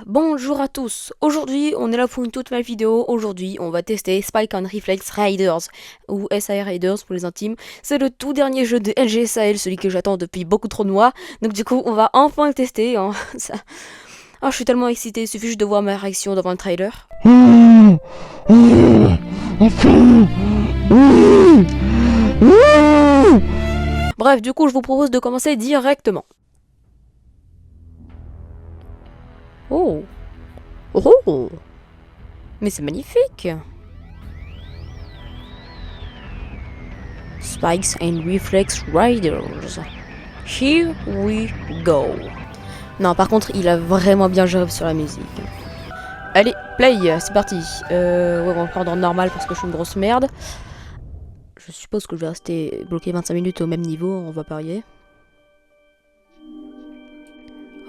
Bonjour à tous, aujourd'hui on est là pour une toute nouvelle vidéo. Aujourd'hui on va tester Spike and Reflex Raiders, ou SAR Raiders pour les intimes. C'est le tout dernier jeu de LGSAL, celui que j'attends depuis beaucoup trop de mois. Donc du coup on va enfin le tester, hein. Je suis tellement excité, il suffit juste de voir ma réaction devant le trailer. Bref, du coup je vous propose de commencer directement. Oh, oh, mais c'est magnifique. Spikes and Reflex Riders. Here we go. Non, par contre, il a vraiment bien géré sur la musique. Allez, play, c'est parti. Ouais, on va prendre en normal parce que je suis une grosse merde. Je suppose que je vais rester bloqué 25 minutes au même niveau, on va parier.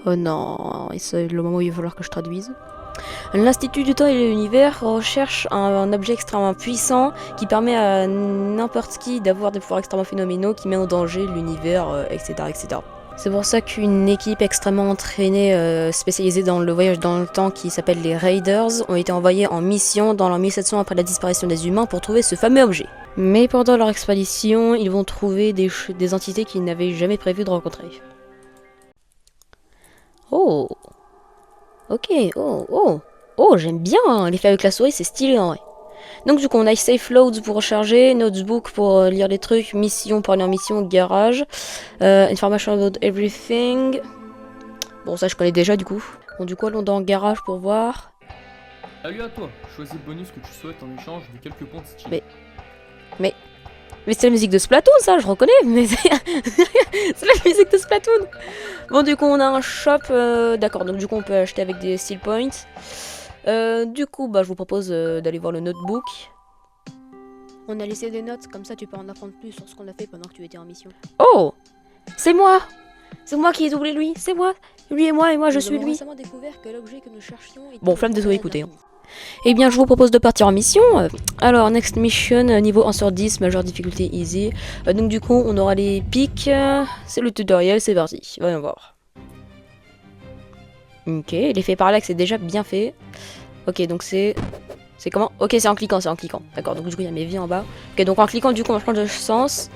Oh non, c'est le moment où il va falloir que je traduise. L'Institut du Temps et de l'Univers recherche un objet extrêmement puissant qui permet à n'importe qui d'avoir des pouvoirs extrêmement phénoménaux qui met en danger l'univers, etc., etc. C'est pour ça qu'une équipe extrêmement entraînée, spécialisée dans le voyage dans le temps qui s'appelle les Raiders, ont été envoyés en mission dans l'an 1700 après la disparition des humains pour trouver ce fameux objet. Mais pendant leur expédition, ils vont trouver des entités qu'ils n'avaient jamais prévu de rencontrer. Oh, ok, oh, j'aime bien l'effet avec la souris, c'est stylé en vrai. Donc du coup on a Safe Loads pour recharger, Notebook pour lire des trucs, Mission pour aller en mission, Garage, Information about everything. Bon ça je connais déjà du coup. Bon du coup allons dans Garage pour voir. Salut à toi, choisis le bonus que tu souhaites en échange de quelques points de style. Mais c'est la musique de Splatoon ça, je reconnais, mais c'est la musique de Splatoon. Bon du coup on a un shop, d'accord, donc du coup on peut acheter avec des steel points. Du coup je vous propose d'aller voir le notebook. On a laissé des notes, comme ça tu peux en apprendre plus sur ce qu'on a fait pendant que tu étais en mission. Oh, c'est moi qui ai doublé lui, c'est moi. Lui et moi je suis lui. Récemment découvert que l'objet que nous cherchions était bon, flamme de souris, écoutez. Hein. Eh bien, je vous propose de partir en mission. Alors, next mission, niveau 1 sur 10, majeure difficulté easy. Donc, du coup, on aura les pics. C'est le tutoriel, c'est parti. Voyons voir. Ok, l'effet parallaxe c'est déjà bien fait. Ok, donc c'est comment? Ok, c'est en cliquant, D'accord, donc du coup, il y a mes vies en bas. Ok, donc en cliquant, du coup, on change de sens.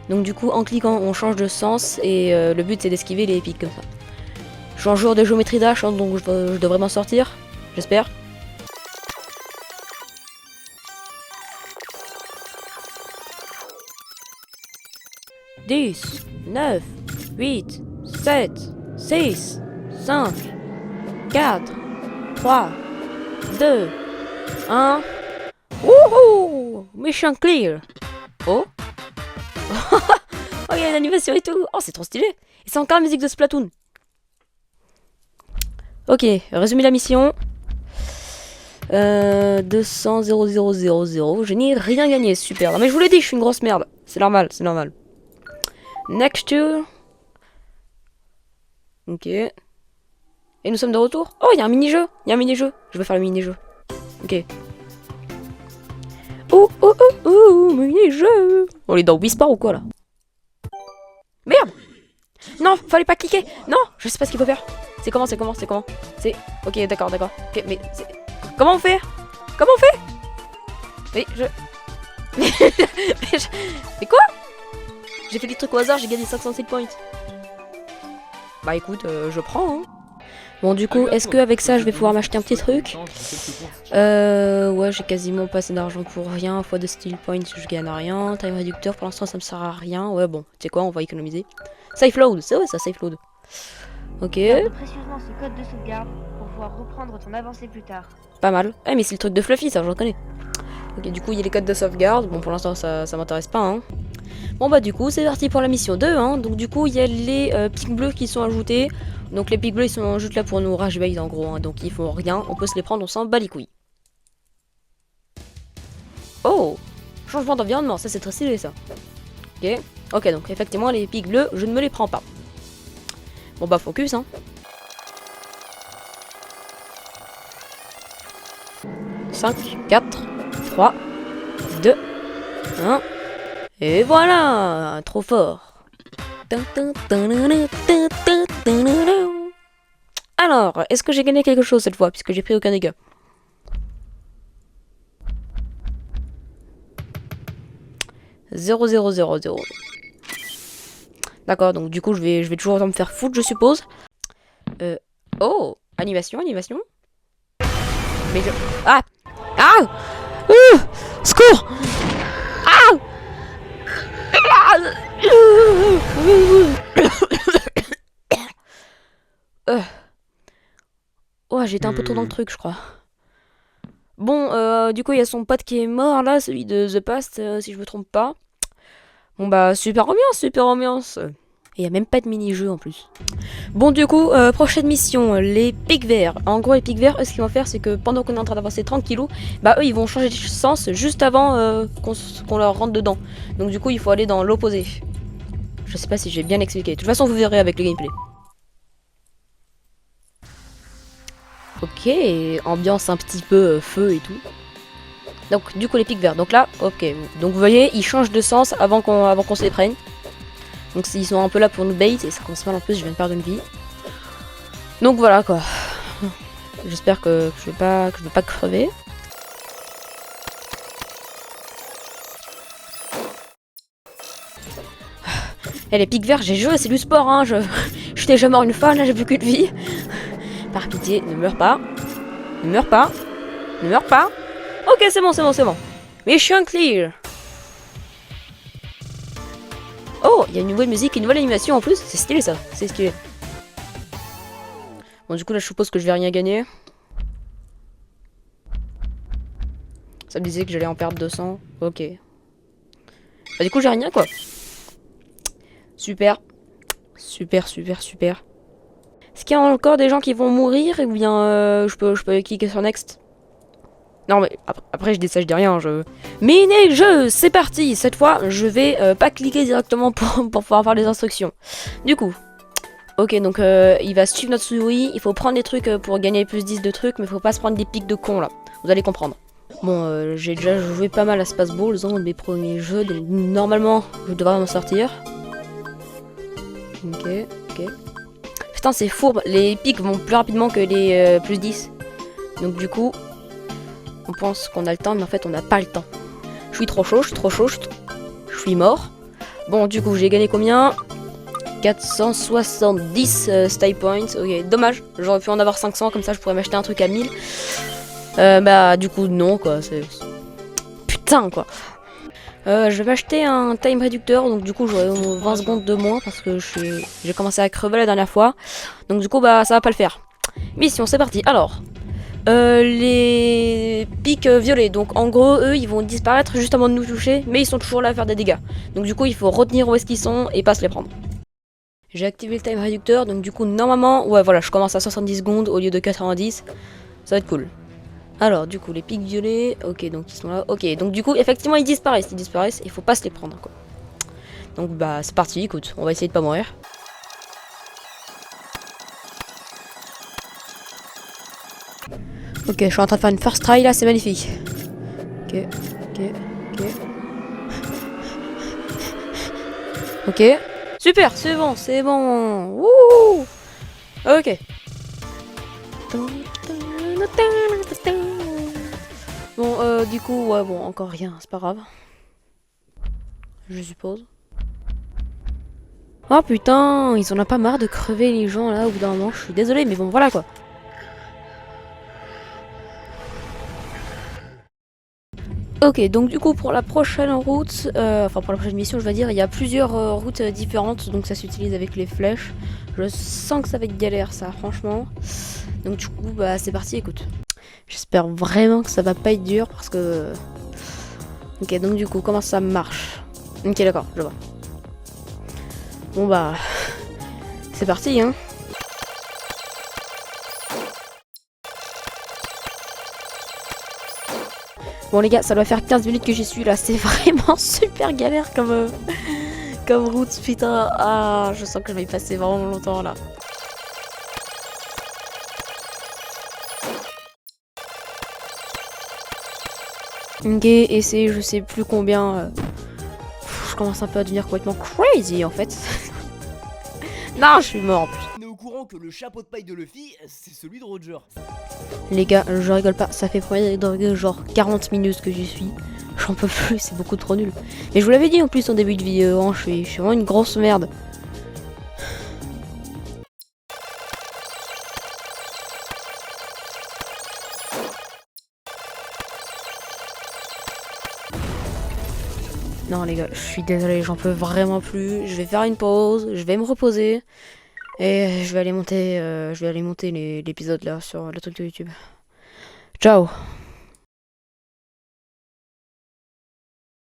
Donc, du coup, en cliquant, on change de sens. Et le but, c'est d'esquiver les pics comme ça. Je suis en joueur de géométrie dash, hein, donc je devrais m'en sortir. J'espère. Dix, 9, 8, 7, 6, 5, 4, 3, 2, 1. Wouhou! Mission clear! Oh! Oh, il y a une animation et tout! Oh, c'est trop stylé! Et c'est encore la musique de Splatoon! Ok, résumé la mission. 200 0 0 0 0. Je n'ai rien gagné, super. Non, mais je vous l'ai dit, je suis une grosse merde. C'est normal, c'est normal. Next tour. Ok. Et nous sommes de retour. Oh, il y a un mini-jeu. Je vais faire le mini-jeu. Ok. Mini-jeu. On est dans Wii Sport ou quoi, là? Merde. Non, fallait pas cliquer. Non, je sais pas ce qu'il faut faire. C'est comment? C'est... Ok, d'accord. Ok, mais... Comment on fait? Mais je... Mais quoi? J'ai fait des trucs au hasard, j'ai gagné 507 points. Bah écoute, je prends, hein. Bon du coup, est-ce qu'avec ça, je vais pouvoir m'acheter un petit truc? Ouais, j'ai quasiment pas assez d'argent pour rien. Fois de steel points, je gagne rien. Time réducteur, pour l'instant, ça me sert à rien. Ouais, bon, tu sais quoi, on va économiser. Safe load, c'est vrai ça, safe load. Ok. Garde précieusement ce code de sauvegarde pour pouvoir reprendre ton avancée plus tard. Pas mal. Eh, mais c'est le truc de Fluffy, ça, je reconnais. Ok, du coup, il y a les codes de sauvegarde. Bon, pour l'instant, ça m'intéresse pas, hein. Bon, bah, du coup, c'est parti pour la mission 2, hein. Donc, du coup, il y a les pics bleus qui sont ajoutés. Donc, les pics bleus, ils sont juste là pour nous rage bait, en gros, hein. Donc, ils font rien. On peut se les prendre, on s'en bat les couilles. Oh! Changement d'environnement, ça, c'est très stylé, ça. Ok. Ok, donc, effectivement, les pics bleus, je ne me les prends pas. Bon, bah, focus, hein. 5, 4, 3, 2, 1. Et voilà, trop fort. Alors Alors, est-ce que j'ai gagné quelque chose cette fois, puisque j'ai pris aucun dégât? Zéro, zéro, zéro, zéro. D'accord, donc du coup, je vais toujours me faire foutre, je suppose. Oh, animation, animation. Mais je... Ah! Ah! Secours! Ah! Oh, j'étais un peu trop dans le truc, je crois. Bon, du coup, il y a son pote qui est mort, là, celui de The Past, si je me trompe pas. Bon, bah, super ambiance, super ambiance. Et il n'y a même pas de mini-jeu, en plus. Bon, du coup, prochaine mission, les pics verts. En gros, les pics verts, eux, ce qu'ils vont faire, c'est que pendant qu'on est en train d'avancer 30 kilos, bah, eux, ils vont changer de sens juste avant qu'on leur rentre dedans. Donc, du coup, il faut aller dans l'opposé. Je sais pas si j'ai bien expliqué. De toute façon, vous verrez avec le gameplay. Ok, ambiance un petit peu feu et tout. Donc du coup les pics verts. Donc là, ok. Donc vous voyez, ils changent de sens avant qu'on se les prenne. Donc ils sont un peu là pour nous bait et ça commence mal en plus, je viens de perdre une vie. Donc voilà quoi. J'espère que je vais pas crever. Et les pics verts, j'ai joué, c'est du sport hein. Je t'ai déjà mort une fois, là j'ai plus qu'une vie. Par pitié, ne meurs pas. Ne meurs pas. Ne meurs pas. Ok, c'est bon, c'est bon, c'est bon. Mission clear. Oh, il y a une nouvelle musique, une nouvelle animation en plus. C'est stylé ça, c'est stylé. Bon, du coup, là, je suppose que je vais rien gagner. Ça me disait que j'allais en perdre 200. Ok. Bah, du coup, j'ai rien quoi. Super. Super, super, super. Est-ce qu'il y a encore des gens qui vont mourir ou bien je peux cliquer sur next? Non mais après je dis ça, je dis rien. Mini-jeu, c'est parti. Cette fois, je vais pas cliquer directement pour pouvoir voir les instructions. Du coup, ok, donc il va suivre notre souris. Il faut prendre des trucs pour gagner plus 10 de trucs, mais faut pas se prendre des pics de con là. Vous allez comprendre. Bon, j'ai déjà joué pas mal à Spaceballs dans mes premiers jeux, donc normalement, je devrais m'en sortir. Ok, ok. Putain, c'est fourbe, les pics vont plus rapidement que les plus 10. Donc du coup, on pense qu'on a le temps, mais en fait on n'a pas le temps. Je suis trop chaud, je suis trop chaud, je suis mort. Bon, du coup, j'ai gagné combien? 470 style points. Ok, dommage, j'aurais pu en avoir 500, comme ça je pourrais m'acheter un truc à 1000. Bah, du coup, non, quoi, c'est... Putain, quoi. Je vais acheter un time réducteur, donc du coup j'aurai 20 secondes de moins parce que j'ai commencé à crever la dernière fois. Donc du coup bah ça va pas le faire. Mission, c'est parti. Alors, les pics violets, donc en gros eux ils vont disparaître juste avant de nous toucher, mais ils sont toujours là à faire des dégâts. Donc du coup il faut retenir où est-ce qu'ils sont et pas se les prendre. J'ai activé le time réducteur, donc du coup normalement, ouais voilà, je commence à 70 secondes au lieu de 90. Ça va être cool. Alors, du coup, les pics violets, ok, donc ils sont là. Ok, donc du coup, effectivement, ils disparaissent, il faut pas se les prendre, quoi. Donc, bah, c'est parti, écoute, on va essayer de pas mourir. Ok, je suis en train de faire une first try, là, c'est magnifique. Ok, ok, ok. Ok, super, c'est bon, c'est bon. Wouh. Ok. Bon, du coup, ouais, bon, encore rien, c'est pas grave. Je suppose. Oh putain, ils en ont pas marre de crever les gens là au bout d'un moment, je suis désolé, mais bon, voilà quoi. Ok, donc du coup, pour la prochaine route, enfin pour la prochaine mission, je vais dire, il y a plusieurs routes différentes, donc ça s'utilise avec les flèches. Je sens que ça va être galère, ça, franchement. Donc du coup, bah, c'est parti, écoute. J'espère vraiment que ça va pas être dur parce que... Ok, donc du coup, comment ça marche? Ok, d'accord, je vois. Bon bah... C'est parti, hein. Bon les gars, ça doit faire 15 minutes que j'y suis là. C'est vraiment super galère comme route, putain. Ah, je sens que je vais y passer vraiment longtemps là. Ok, et c'est je sais plus combien. Je commence un peu à devenir complètement crazy en fait. Non, je suis mort en plus. On est au courant que le chapeau de paille de Luffy, c'est celui de Roger. Les gars, je rigole pas, ça fait genre 40 minutes que j'y suis. J'en peux plus, c'est beaucoup trop nul. Mais je vous l'avais dit en plus en début de vidéo, hein, je suis vraiment une grosse merde. Non les gars, je suis désolé, j'en peux vraiment plus. Je vais faire une pause, je vais me reposer. Et je vais aller monter l'épisode là sur le truc de YouTube. Ciao.